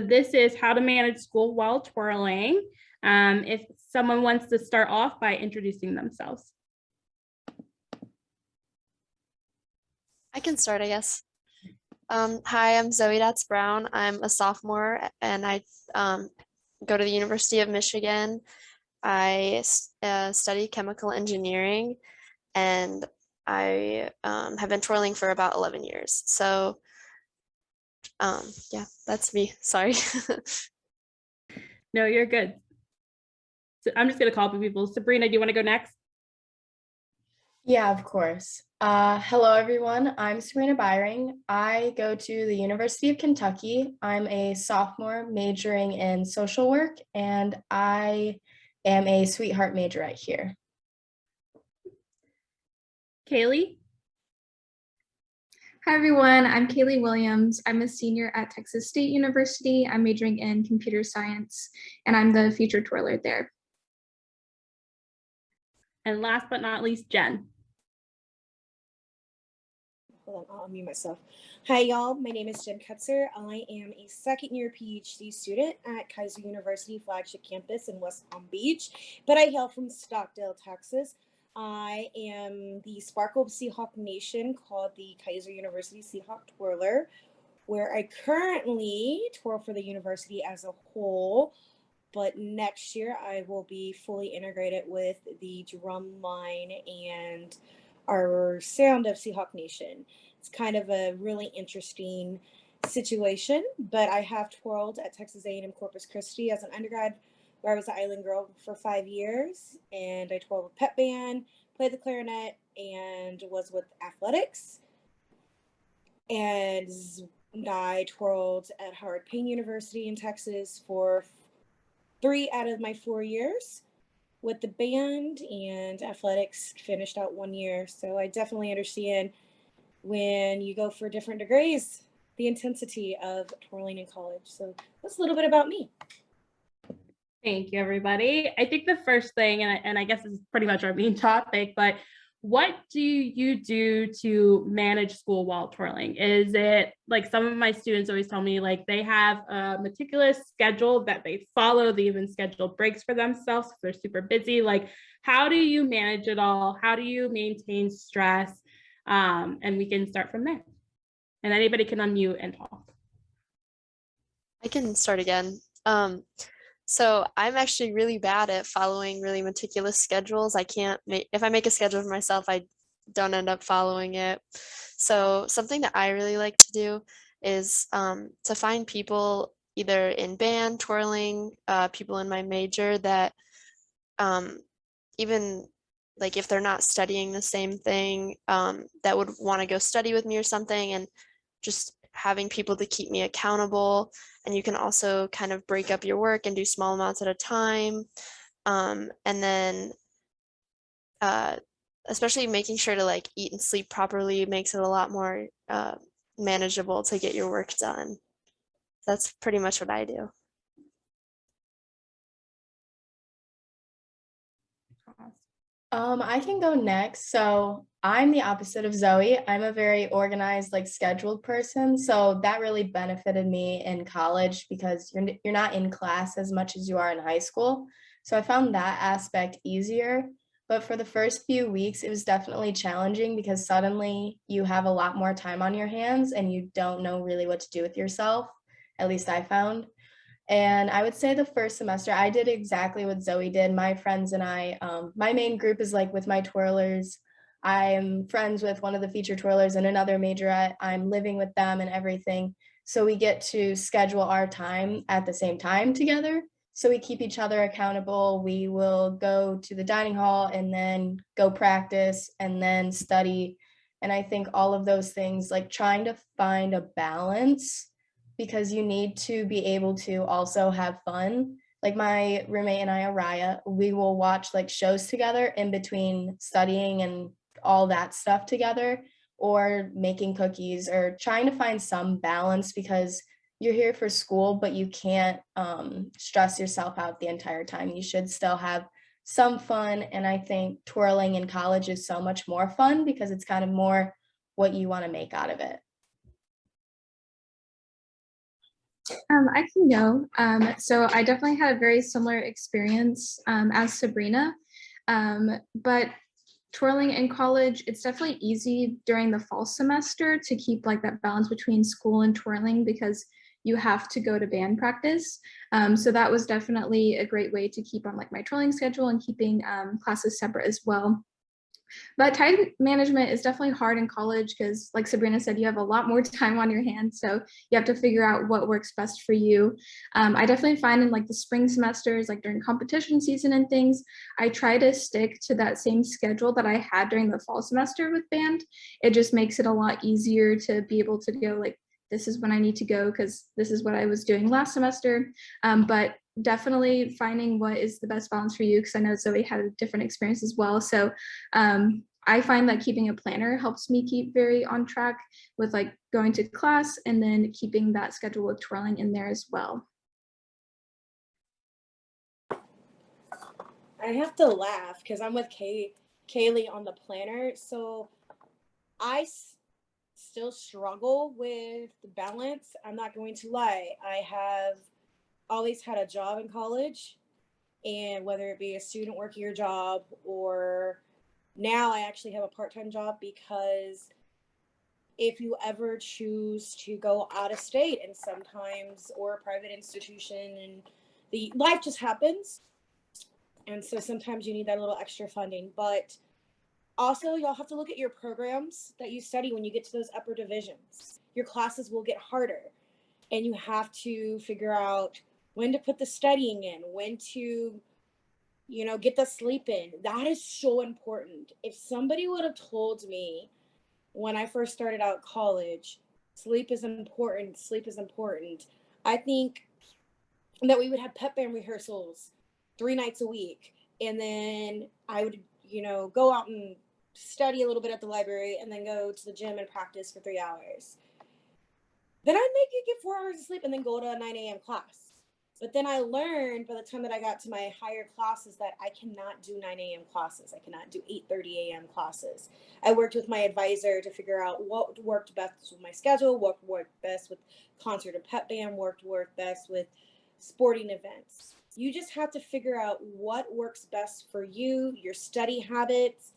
this is how to manage school while twirling. If someone wants to start off by introducing themselves. I can start, I guess. Hi, I'm Zoe Datz Brown. I'm a sophomore and I go to the University of Michigan. I study chemical engineering and I have been twirling for about 11 years. So yeah, that's me. Sorry. No, you're good. So I'm just going to call people. Sabrina, do you want to go next? Yeah, of course. Hello, everyone. I'm Sabrina Byring. I go to the University of Kentucky. I'm a sophomore majoring in social work, and I am a sweetheart majorette here. Kaylee? Hi, everyone. I'm Kaylee Williams. I'm a senior at Texas State University. I'm majoring in computer science, and I'm the featured twirler there. And last but not least, Jen. Hold on, I'll unmute myself. Hi, y'all. My name is Jen Kutzer. I am a second-year PhD student at Kaiser University flagship campus in West Palm Beach, but I hail from Stockdale, Texas. I am the Sparkle of Seahawk Nation, called the Kaiser University Seahawk Twirler, where I currently twirl for the university as a whole. But next year I will be fully integrated with the drum line and our sound of Seahawk Nation. It's kind of a really interesting situation, but I have twirled at Texas A&M Corpus Christi as an undergrad, where I was an island girl for 5 years, and I twirled with pep band, played the clarinet, and was with athletics. And I twirled at Howard Payne University in Texas for 3 out of my 4 years with the band, and athletics finished out 1 year. So I definitely understand when you go for different degrees, the intensity of twirling in college. So that's a little bit about me. Thank you, everybody. I think the first thing, and I guess this is pretty much our main topic, but what do you do to manage school while twirling? Is it like some of my students always tell me like they have a meticulous schedule that they follow, they even schedule breaks for themselves if they're super busy. Like, how do you manage it all? How do you maintain stress? And we can start from there. And anybody can unmute and talk. I can start again. So I'm actually really bad at following really meticulous schedules. I can't make, if I make a schedule for myself, I don't end up following it. So something that I really like to do is to find people either in band, twirling, people in my major that even like if they're not studying the same thing, that would want to go study with me or something, and just having people to keep me accountable. And you can also kind of break up your work and do small amounts at a time. And then especially making sure to like eat and sleep properly makes it a lot more manageable to get your work done. That's pretty much what I do. I can go next. So I'm the opposite of Zoe. I'm a very organized, like scheduled person. So that really benefited me in college because you're not in class as much as you are in high school. So I found that aspect easier. But for the first few weeks, it was definitely challenging because suddenly you have a lot more time on your hands and you don't know really what to do with yourself. At least I found. And I would say the first semester, I did exactly what Zoe did. My friends and I, my main group is like with my twirlers. I'm friends with one of the featured twirlers and another majorette. I'm living with them and everything. So we get to schedule our time at the same time together. So we keep each other accountable. We will go to the dining hall and then go practice and then study. And I think all of those things, like trying to find a balance, because you need to be able to also have fun. Like my roommate and I, Araya, we will watch like shows together in between studying and all that stuff together, or making cookies, or trying to find some balance, because you're here for school, but you can't stress yourself out the entire time. You should still have some fun. And I think twirling in college is so much more fun because it's kind of more what you want to make out of it. I can go. So I definitely had a very similar experience as Sabrina, but twirling in college, it's definitely easy during the fall semester to keep like that balance between school and twirling because you have to go to band practice. So that was definitely a great way to keep on like my twirling schedule and keeping classes separate as well. But time management is definitely hard in college because, like Sabrina said, you have a lot more time on your hands. So you have to figure out what works best for you. I definitely find in like the spring semesters, like during competition season and things, I try to stick to that same schedule that I had during the fall semester with band. It just makes it a lot easier to be able to go like, this is when I need to go because this is what I was doing last semester. But definitely finding what is the best balance for you because I know Zoe had a different experience as well. So I find that keeping a planner helps me keep very on track with like going to class and then keeping that schedule with twirling in there as well. I have to laugh because I'm with Kaylee on the planner. So I still struggle with the balance. I'm not going to lie. I have always had a job in college, and whether it be a student working your job or now I actually have a part-time job because if you ever choose to go out of state and sometimes or a private institution and the life just happens, and so sometimes you need that little extra funding. But also y'all have to look at your programs that you study when you get to those upper divisions. Your classes will get harder and you have to figure out when to put the studying in, when to get the sleep in. That is so important. If somebody would have told me when I first started out college, sleep is important, I think that we would have pep band rehearsals 3 nights a week. And then I would, go out and study a little bit at the library and then go to the gym and practice for 3 hours. Then I'd make it get 4 hours of sleep and then go to a 9 a.m. class. But then I learned by the time that I got to my higher classes that I cannot do 9 a.m. classes. I cannot do 8:30 a.m. classes. I worked with my advisor to figure out what worked best with my schedule, what worked best with concert and pep band, worked best with sporting events. You just have to figure out what works best for you, your study habits,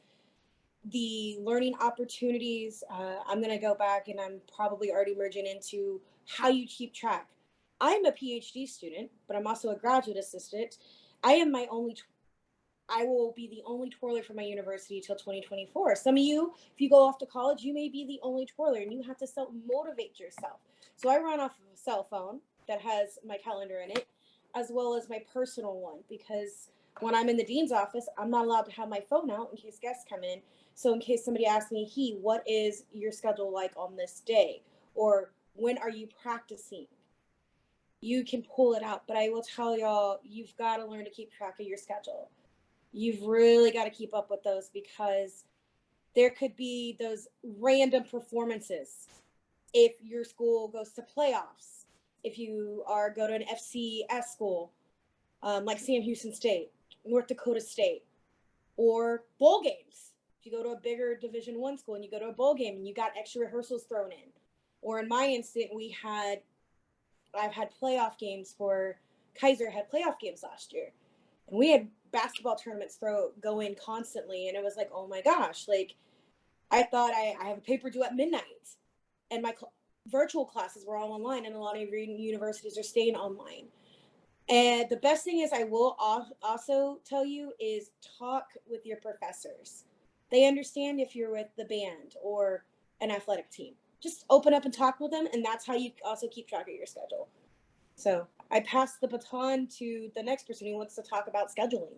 the learning opportunities. I'm going to go back and I'm probably already merging into how you keep track. I'm a PhD student, but I'm also a graduate assistant. I will be the only twirler for my university till 2024. Some of you, if you go off to college, you may be the only twirler and you have to self-motivate yourself. So I run off of a cell phone that has my calendar in it, as well as my personal one, because when I'm in the dean's office, I'm not allowed to have my phone out in case guests come in. So in case somebody asks me, what is your schedule like on this day? Or when are you practicing? You can pull it out. But I will tell y'all, you've got to learn to keep track of your schedule. You've really got to keep up with those because there could be those random performances. If your school goes to playoffs, if you go to an FCS school, like Sam Houston State, North Dakota State, or bowl games. If you go to a bigger Division I school and you go to a bowl game and you got extra rehearsals thrown in. Or in my instant, I've had playoff games for Kaiser had playoff games last year. And we had basketball tournaments go in constantly. And it was like, oh my gosh, like I thought I have a paper due at midnight. And my virtual classes were all online and a lot of universities are staying online. And the best thing is I will also tell you is talk with your professors. They understand if you're with the band or an athletic team. Just open up and talk with them, and that's how you also keep track of your schedule. So I pass the baton to the next person who wants to talk about scheduling.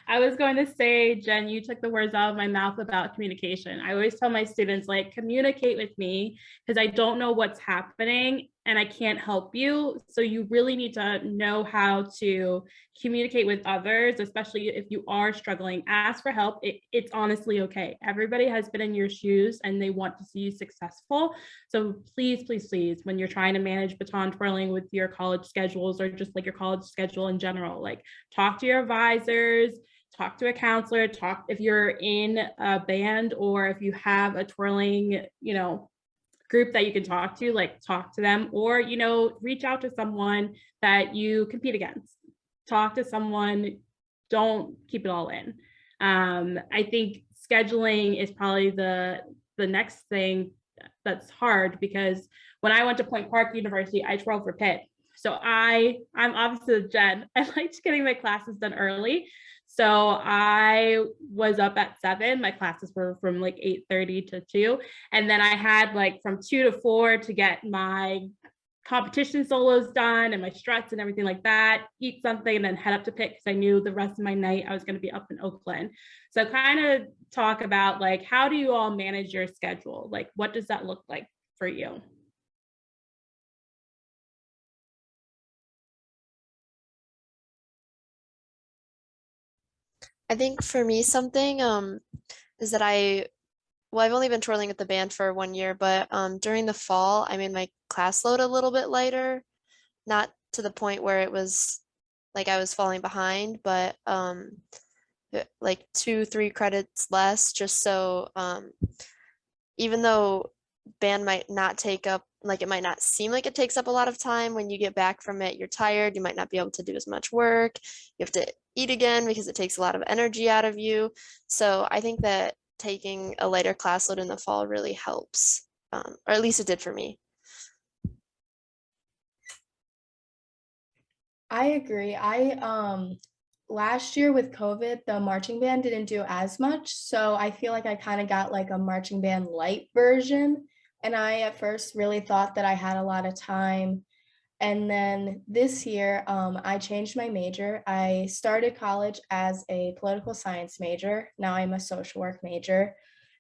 I was going to say, Jen, you took the words out of my mouth about communication. I always tell my students, like, communicate with me because I don't know what's happening and I can't help you. So you really need to know how to communicate with others, especially if you are struggling. Ask for help. It's honestly okay. Everybody has been in your shoes and they want to see you successful. So please, please, please, when you're trying to manage baton twirling with your college schedules or just like your college schedule in general, like talk to your advisors, talk to a counselor, talk if you're in a band or if you have a twirling, group that you can talk to, like talk to them, or, you know, reach out to someone that you compete against. Talk to someone, don't keep it all in. I think scheduling is probably the next thing that's hard, because when I went to Point Park University, I twirled for Pitt. So I'm obviously the gen. I liked getting my classes done early. So I was up at 7. My classes were from like 8:30 to 2. And then I had like from 2 to 4 to get my competition solos done and my struts and everything like that, eat something, and then head up to Pitt because I knew the rest of my night I was going to be up in Oakland. So kind of talk about like, how do you all manage your schedule? Like, what does that look like for you? I think for me something is that I've only been twirling with the band for 1 year, but during the fall I made my class load a little bit lighter, not to the point where it was like I was falling behind, but like 2-3 credits less, just so even though band might not take up, like it might not seem like it takes up a lot of time, when you get back from it, you're tired, you might not be able to do as much work, you have to eat again because it takes a lot of energy out of you. So I think that taking a lighter class load in the fall really helps, or at least it did for me. I agree. Last year with COVID, the marching band didn't do as much, so I feel like I kind of got like a marching band light version. And I at first really thought that I had a lot of time. And then this year, I changed my major. I started college as a political science major. Now I'm a social work major.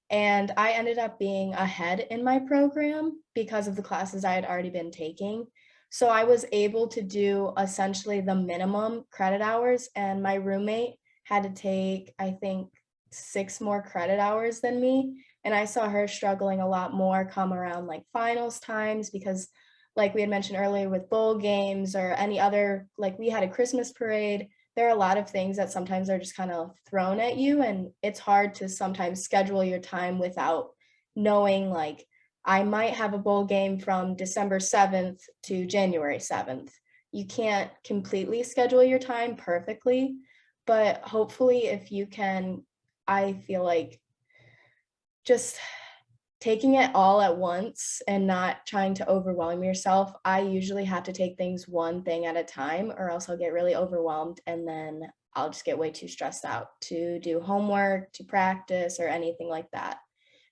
And I ended up being ahead in my program because of the classes I had already been taking. So I was able to do essentially the minimum credit hours, and my roommate had to take, I think, 6 more credit hours than me. And I saw her struggling a lot more come around like finals times, because like we had mentioned earlier with bowl games or any other, like we had a Christmas parade, there are a lot of things that sometimes are just kind of thrown at you, and it's hard to sometimes schedule your time without knowing, like, I might have a bowl game from December 7th to January 7th. You can't completely schedule your time perfectly, but hopefully if you can, I feel like just taking it all at once and not trying to overwhelm yourself. I usually have to take things one thing at a time, or else I'll get really overwhelmed and then I'll just get way too stressed out to do homework, to practice, or anything like that.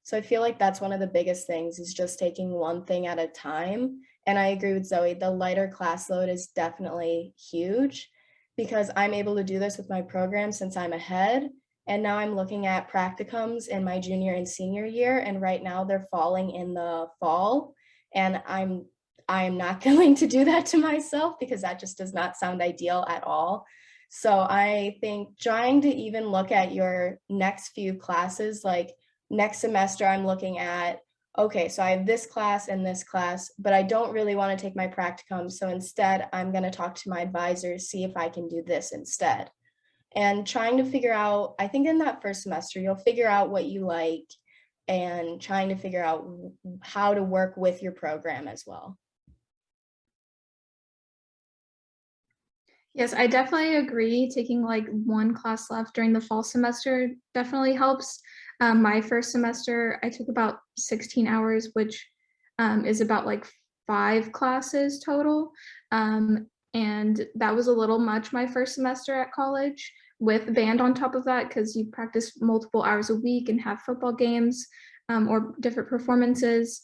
So I feel like that's one of the biggest things, is just taking one thing at a time. And I agree with Zoe, the lighter class load is definitely huge, because I'm able to do this with my program since I'm ahead. And now I'm looking at practicums in my junior and senior year, and right now they're falling in the fall. And I'm not going to do that to myself, because that just does not sound ideal at all. So I think trying to even look at your next few classes, like next semester I'm looking at, okay, so I have this class and this class, but I don't really want to take my practicum. So instead, I'm going to talk to my advisors, see if I can do this instead. And trying to figure out, I think in that first semester, you'll figure out what you like, and trying to figure out how to work with your program as well. Yes, I definitely agree. Taking like one class left during the fall semester definitely helps. My first semester, I took about 16 hours, which is about like 5 classes total. And that was a little much my first semester at college, with band on top of that, because you practice multiple hours a week and have football games or different performances.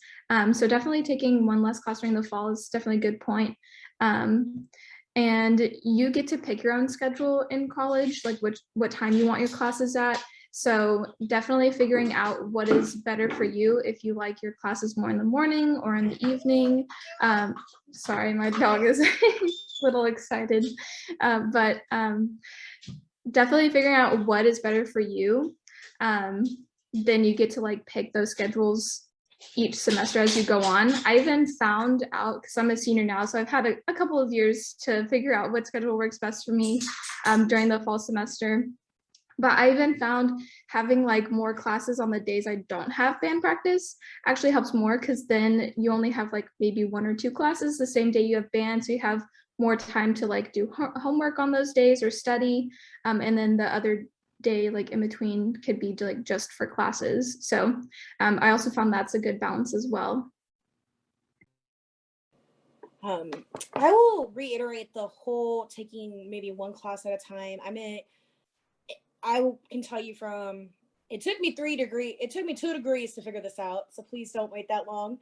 So definitely taking one less class during the fall is definitely a good point. And you get to pick your own schedule in college, like what time you want your classes at. So definitely figuring out what is better for you, if you like your classes more in the morning or in the evening. Sorry, my dog is a little excited, but definitely figuring out what is better for you. Then you get to like pick those schedules each semester as you go on. I even found out, because I'm a senior now, so I've had a couple of years to figure out what schedule works best for me during the fall semester. But I even found having like more classes on the days I don't have band practice actually helps more, because then you only have like maybe 1 or 2 classes the same day you have band. So you have more time to like do homework on those days or study. And then the other day like in between could be like just for classes. So I also found that's a good balance as well. I will reiterate the whole taking maybe one class at a time. I can tell you from it took me 2 degrees to figure this out. So please don't wait that long.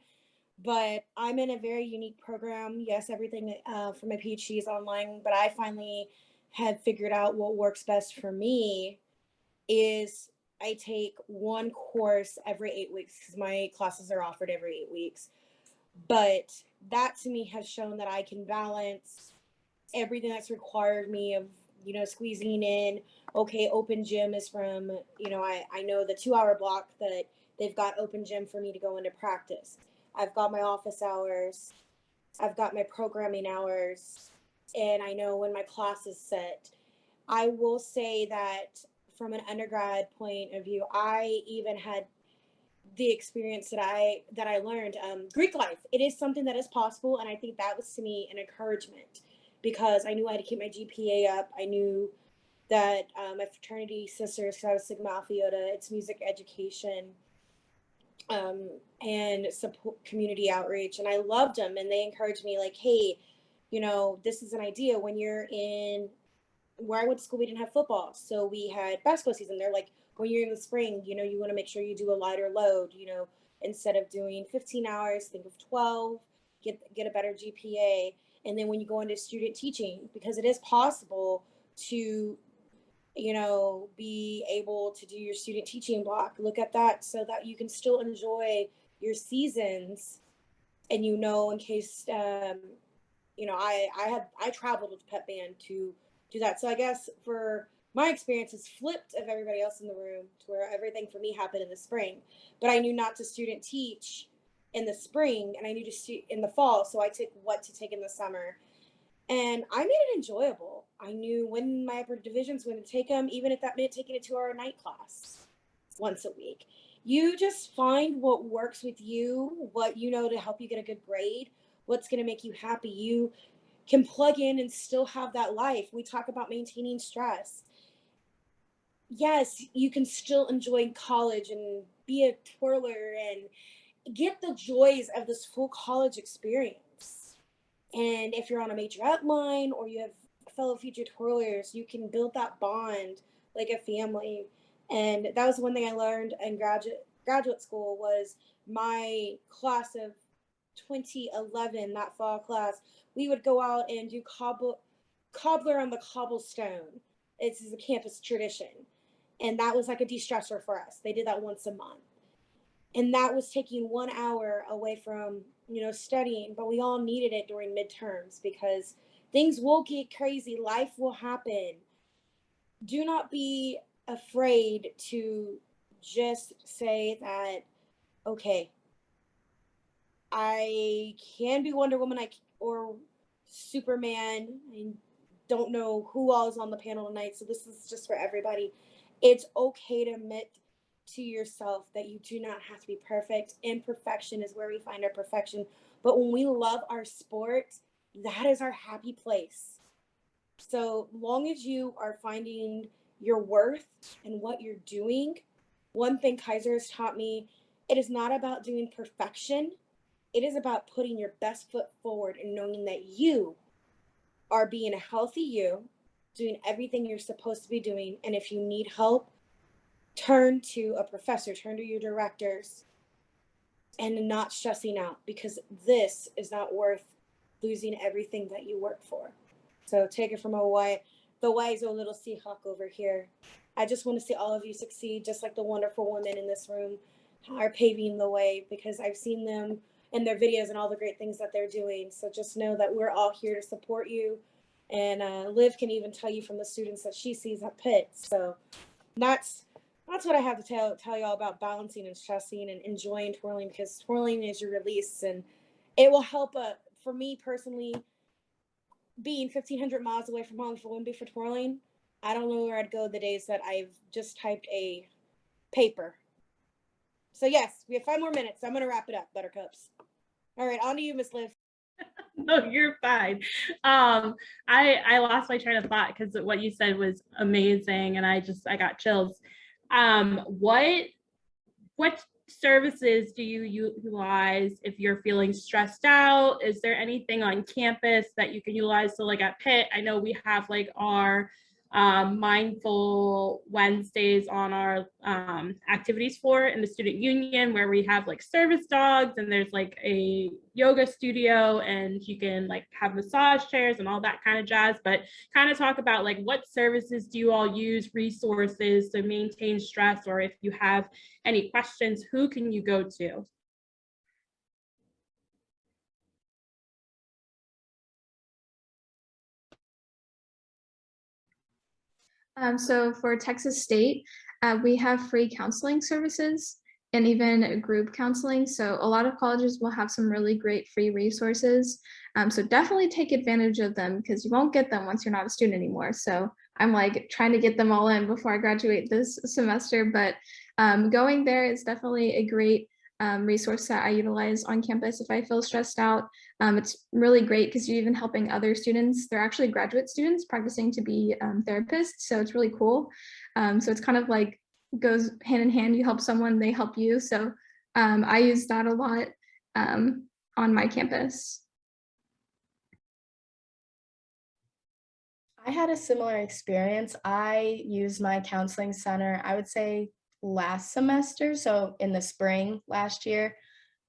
But I'm in a very unique program. Yes, everything for my PhD is online, but I finally have figured out what works best for me is I take one course every 8 weeks because my classes are offered every 8 weeks. But that to me has shown that I can balance everything that's required me of, squeezing in, okay, open gym is from, I know the 2 hour block that they've got open gym for me to go into practice. I've got my office hours, I've got my programming hours, and I know when my class is set. I will say that from an undergrad point of view, I even had the experience that I learned. Greek life, it is something that is possible, and I think that was to me an encouragement because I knew I had to keep my GPA up. I knew that my fraternity sisters, because I was Sigma Alpha Iota, it's music education and support community outreach, and I loved them, and they encouraged me like, hey, this is an idea. When you're in where I went to school, we didn't have football, so we had basketball season. They're like, when you're in the spring, you want to make sure you do a lighter load. Instead of doing 15 hours, think of 12. Get a better GPA, and then when you go into student teaching, because it is possible to, be able to do your student teaching block. Look at that so that you can still enjoy your seasons, and in case I traveled with pep band to do that. So I guess for my experience is flipped of everybody else in the room, to where everything for me happened in the spring, but I knew not to student teach in the spring, and I knew to in the fall. So I took what to take in the summer, and I made it enjoyable. I knew when my upper divisions went to take them, even if that meant taking a 2 hour night class once a week. You just find what works with you, what to help you get a good grade, what's going to make you happy. You can plug in and still have that life. We talk about maintaining stress. Yes, you can still enjoy college and be a twirler and get the joys of this full college experience. And if you're on a majorette line or you have fellow future twirlers, you can build that bond like a family. And that was one thing I learned in graduate school was my class of 2011, that fall class, we would go out and do cobbler on the cobblestone. It's a campus tradition. And that was like a de-stressor for us. They did that once a month. And that was taking 1 hour away from, studying, but we all needed it during midterms because things will get crazy. Life will happen. Do not be afraid to just say that, okay, I can be Wonder Woman or Superman. I don't know who all is on the panel tonight, so this is just for everybody. It's okay to admit to yourself that you do not have to be perfect. Imperfection is where we find our perfection. But when we love our sport, that is our happy place. So long as you are finding your worth and what you're doing, one thing Kaiser has taught me, it is not about doing perfection. It is about putting your best foot forward and knowing that you are being a healthy you, doing everything you're supposed to be doing. And if you need help, turn to a professor, turn to your directors, and not stressing out, because this is not worth losing everything that you work for. So take it from the wise old little Seahawk over here. I just want to see all of you succeed, just like the wonderful women in this room are paving the way, because I've seen them in their videos and all the great things that they're doing. So just know that we're all here to support you. And Liv can even tell you from the students that she sees at Pitt. So that's what I have to tell y'all about balancing and stressing and enjoying twirling, because twirling is your release, and it will help. For me personally, being 1,500 miles away from home, if it wouldn't be for twirling, I don't know where I'd go the days that I've just typed a paper. So yes, we have 5 more minutes. I'm going to wrap it up, Buttercups. All right, on to you, Miss Liv. No, you're fine. I lost my train of thought because what you said was amazing, and I got chills. What services do you utilize if you're feeling stressed out? Is there anything on campus that you can utilize? So like at Pitt, I know we have like our mindful Wednesdays on our activities floor in the student union, where we have like service dogs, and there's like a yoga studio, and you can like have massage chairs and all that kind of jazz. But kind of talk about like what services do you all use, resources to maintain stress, or if you have any questions, who can you go to? So for Texas State, we have free counseling services and even group counseling. So a lot of colleges will have some really great free resources. So definitely take advantage of them, because you won't get them once you're not a student anymore. So I'm like trying to get them all in before I graduate this semester, but going there is definitely a great resource that I utilize on campus if I feel stressed out. It's really great because you're even helping other students. They're actually graduate students practicing to be therapists. So it's really cool. So it's kind of like goes hand in hand. You help someone, they help you. So I use that a lot on my campus. I had a similar experience. I used my counseling center, I would say last semester, so in the spring last year,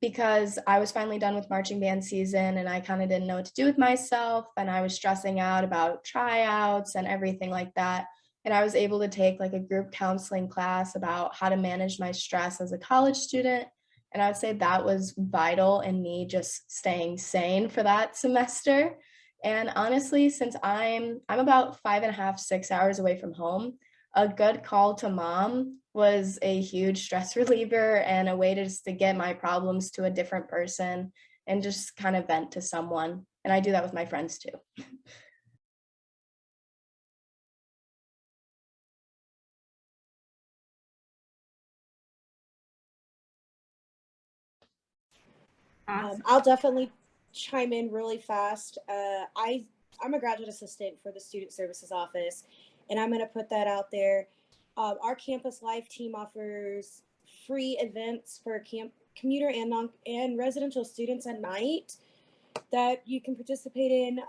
because I was finally done with marching band season and I kind of didn't know what to do with myself, and I was stressing out about tryouts and everything like that. And I was able to take like a group counseling class about how to manage my stress as a college student. And I would say that was vital in me just staying sane for that semester. And honestly, since I'm about 5.5, 6 hours away from home, a good call to mom was a huge stress reliever and a way to just to get my problems to a different person and just kind of vent to someone. And I do that with my friends too. Awesome. I'll definitely chime in really fast. I'm a graduate assistant for the Student Services Office, and I'm going to put that out there. Our Campus Life team offers free events for commuter and non and residential students at night that you can participate in.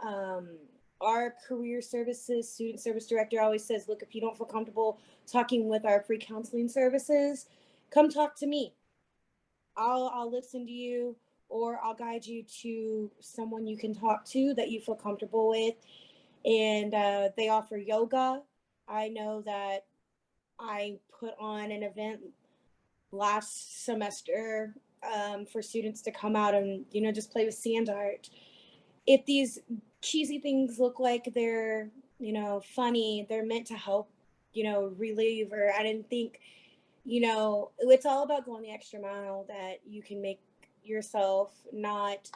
Our career services student service director always says, look, if you don't feel comfortable talking with our free counseling services, come talk to me. I'll listen to you, or I'll guide you to someone you can talk to that you feel comfortable with. And they offer yoga. I know that I put on an event last semester for students to come out and, just play with sand art. If these cheesy things look like they're, funny, they're meant to help, relieve, or I didn't think, it's all about going the extra mile that you can make yourself not,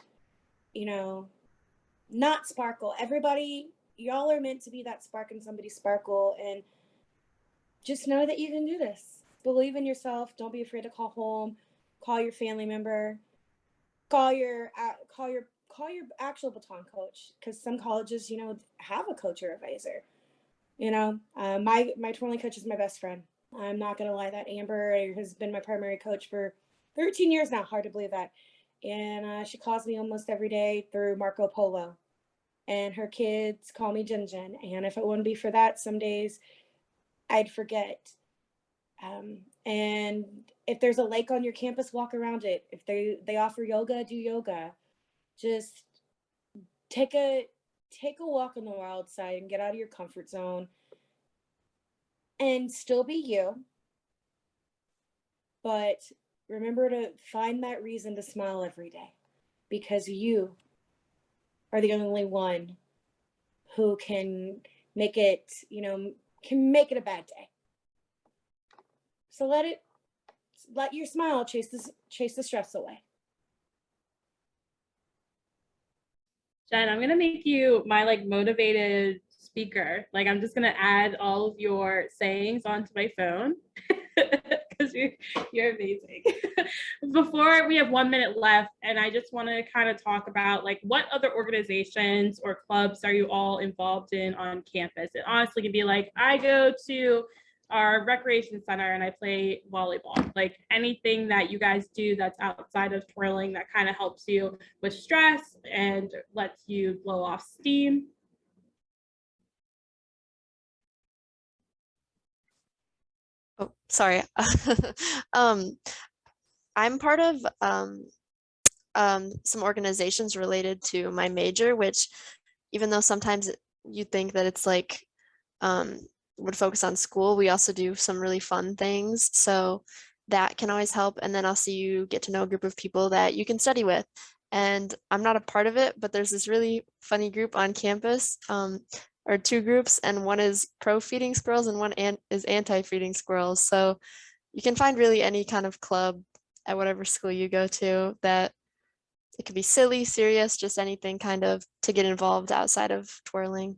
not sparkle. Everybody, y'all are meant to be that spark in somebody's sparkle, and just know that you can do this. Believe in yourself. Don't be afraid to call home, call your family member, call your actual baton coach, because some colleges, have a coach or advisor. My twirling coach is my best friend. I'm not gonna lie, that Amber has been my primary coach for 13 years now. Hard to believe that. And she calls me almost every day through Marco Polo. And her kids call me Jin Jin. And if it wouldn't be for that, some days I'd forget. And if there's a lake on your campus, walk around it. If they offer yoga, do yoga. Just take a walk on the wild side and get out of your comfort zone and still be you. But remember to find that reason to smile every day, because you are the only one who can make it, a bad day. So let your smile chase the stress away. Jen, I'm gonna make you my like motivated speaker. Like, I'm just gonna add all of your sayings onto my phone because you're amazing. Before we have 1 minute left, and I just want to kind of talk about like what other organizations or clubs are you all involved in on campus? It honestly can be like, I go to our recreation center and I play volleyball. Like anything that you guys do that's outside of twirling that kind of helps you with stress and lets you blow off steam. Oh, sorry. I'm part of some organizations related to my major, which even though sometimes you think that it's like would focus on school, we also do some really fun things. So that can always help. And then also you get to know a group of people that you can study with. And I'm not a part of it, but there's this really funny group on campus, or two groups, and one is pro feeding squirrels and one is anti feeding squirrels. So you can find really any kind of club at whatever school you go to that it could be silly, serious, just anything kind of to get involved outside of twirling.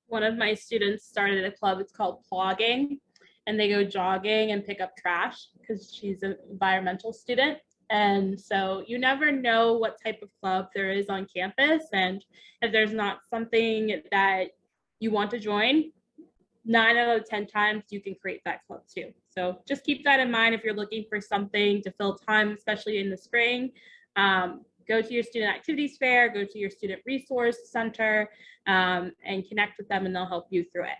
One of my students started a club, it's called Plogging, and they go jogging and pick up trash because she's an environmental student. And so you never know what type of club there is on campus. And if there's not something that you want to join, 9 out of 10 times you can create that club too. So just keep that in mind if you're looking for something to fill time, especially in the spring. Go to your student activities fair, go to your student resource center, and connect with them and they'll help you through it.